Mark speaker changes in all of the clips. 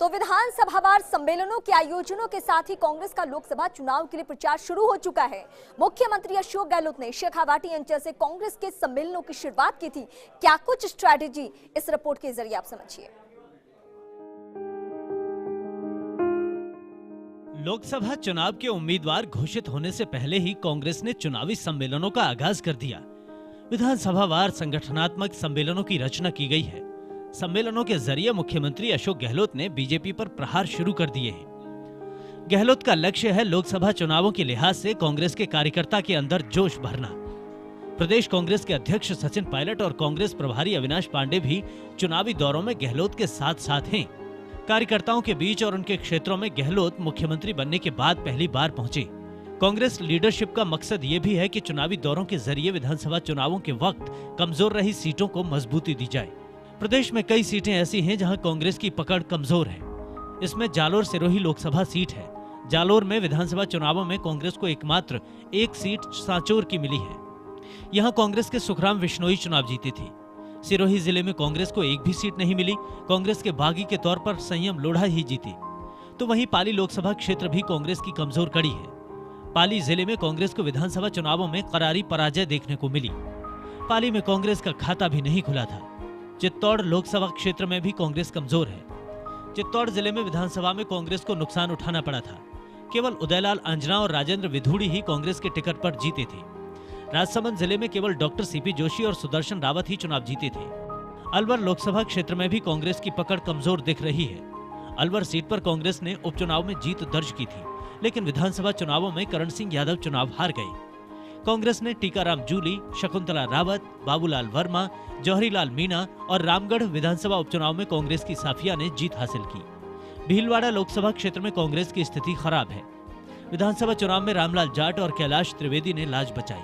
Speaker 1: तो विधानसभावार सम्मेलनों के आयोजनों के साथ ही कांग्रेस का लोकसभा चुनाव के लिए प्रचार शुरू हो चुका है। मुख्यमंत्री अशोक गहलोत ने शेखावाटी अंचल से कांग्रेस के सम्मेलनों की शुरुआत की थी। क्या कुछ स्ट्रैटेजी, इस रिपोर्ट के जरिए आप समझिए।
Speaker 2: लोकसभा चुनाव के उम्मीदवार घोषित होने से पहले ही कांग्रेस ने चुनावी सम्मेलनों का आगाज कर दिया। विधानसभावार संगठनात्मक सम्मेलनों की रचना की गई है। सम्मेलनों के जरिए मुख्यमंत्री अशोक गहलोत ने बीजेपी पर प्रहार शुरू कर दिए हैं। गहलोत का लक्ष्य है लोकसभा चुनावों के लिहाज से कांग्रेस के कार्यकर्ता के अंदर जोश भरना। प्रदेश कांग्रेस के अध्यक्ष सचिन पायलट और कांग्रेस प्रभारी अविनाश पांडे भी चुनावी दौरों में गहलोत के साथ साथ हैं। कार्यकर्ताओं के बीच और उनके क्षेत्रों में गहलोत मुख्यमंत्री बनने के बाद पहली बार पहुंचे। कांग्रेस लीडरशिप का मकसद ये भी है कि चुनावी दौरों के जरिए विधानसभा चुनावों के वक्त कमजोर रही सीटों को मजबूती दी जाए। प्रदेश में कई सीटें ऐसी हैं जहां कांग्रेस की पकड़ कमजोर है। इसमें जालोर सिरोही लोकसभा सीट है। जालोर में विधानसभा चुनावों में कांग्रेस को एकमात्र एक सीट सांचौर की मिली है। यहां कांग्रेस के सुखराम विश्नोई चुनाव जीती थी। सिरोही जिले में कांग्रेस को एक भी सीट नहीं मिली। कांग्रेस के बागी के तौर पर संयम लोढ़ा ही जीती। तो वहीं पाली लोकसभा क्षेत्र भी कांग्रेस की कमजोर कड़ी है। पाली जिले में कांग्रेस को विधानसभा चुनावों में करारी पराजय देखने को मिली। पाली में कांग्रेस का खाता भी नहीं खुला था। चित्तौड़ लोकसभा क्षेत्र में भी कांग्रेस कमजोर है। चित्तौड़ जिले में विधानसभा में कांग्रेस को नुकसान उठाना पड़ा था। केवल उदयलाल अंजना और राजेंद्र विधूड़ी ही कांग्रेस के टिकट पर जीते थे। राजसमंद जिले में केवल डॉक्टर सीपी जोशी और सुदर्शन रावत ही चुनाव जीते थे। अलवर लोकसभा क्षेत्र में भी कांग्रेस की पकड़ कमजोर दिख रही है। अलवर सीट पर कांग्रेस ने उपचुनाव में जीत दर्ज की थी, लेकिन विधानसभा चुनावों में करण सिंह यादव चुनाव हार गए। कांग्रेस ने टीकाराम जूली, शकुंतला रावत, बाबूलाल वर्मा, जौहरीलाल मीणा और रामगढ़ विधानसभा उपचुनाव में कांग्रेस की साफिया ने जीत हासिल की। भीलवाड़ा लोकसभा क्षेत्र में कांग्रेस की स्थिति खराब है। विधानसभा चुनाव में रामलाल जाट और कैलाश त्रिवेदी ने लाज बचाई।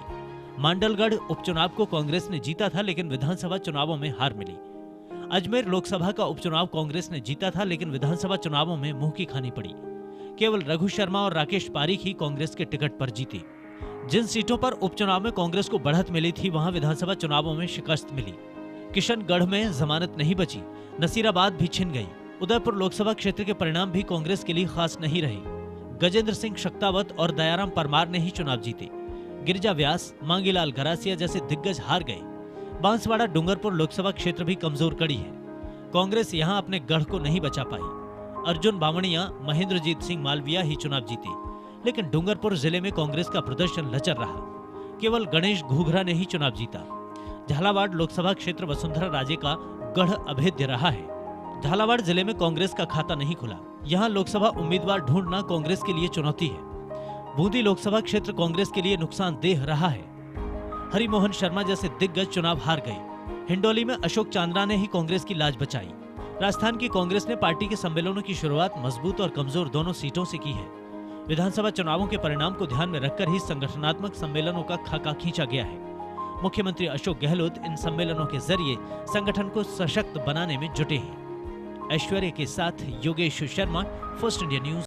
Speaker 2: मांडलगढ़ उपचुनाव को कांग्रेस ने जीता था, लेकिन विधानसभा चुनावों में हार मिली। अजमेर लोकसभा का उपचुनाव कांग्रेस ने जीता था, लेकिन विधानसभा चुनावों में मुंह की खानी पड़ी। केवल रघु शर्मा और राकेश पारीख ही कांग्रेस के टिकट पर जीते। जिन सीटों पर उपचुनाव में कांग्रेस को बढ़त मिली थी, वहां विधानसभा चुनावों में शिकस्त मिली। किशनगढ़ में जमानत नहीं बची, नसीराबाद भी छिन गई। उदयपुर लोकसभा क्षेत्र के परिणाम भी कांग्रेस के लिए खास नहीं रहे। गजेंद्र सिंह शक्तावत और दयाराम परमार ने ही चुनाव जीते। गिरिजा व्यास, मांगीलाल गरासिया जैसे दिग्गज हार गए। बांसवाड़ा डूंगरपुर लोकसभा क्षेत्र भी कमजोर कड़ी है। कांग्रेस यहां अपने गढ़ को नहीं बचा पाई। अर्जुन बावणिया, महेंद्रजीत सिंह मालविया ही चुनाव जीते, लेकिन डूंगरपुर जिले में कांग्रेस का प्रदर्शन लचर रहा। केवल गणेश घूघरा ने ही चुनाव जीता। झालावाड़ लोकसभा क्षेत्र वसुंधरा राजे का गढ़ अभेद्य रहा है। झालावाड़ जिले में कांग्रेस का खाता नहीं खुला। यहाँ लोकसभा उम्मीदवार ढूंढना कांग्रेस के लिए चुनौती है। बूंदी लोकसभा क्षेत्र कांग्रेस के लिए नुकसानदेह रहा है। हरिमोहन शर्मा जैसे दिग्गज चुनाव हार गए। हिंडोली में अशोक चांद्रा ने ही कांग्रेस की लाज बचाई। राजस्थान की कांग्रेस ने पार्टी के सम्मेलनों की शुरुआत मजबूत और कमजोर दोनों सीटों से की है। विधानसभा चुनावों के परिणाम को ध्यान में रखकर ही संगठनात्मक सम्मेलनों का खाका खींचा गया है। मुख्यमंत्री अशोक गहलोत इन सम्मेलनों के जरिए संगठन को सशक्त बनाने में जुटे हैं। ऐश्वर्य के साथ Yogesh Sharma, first India news.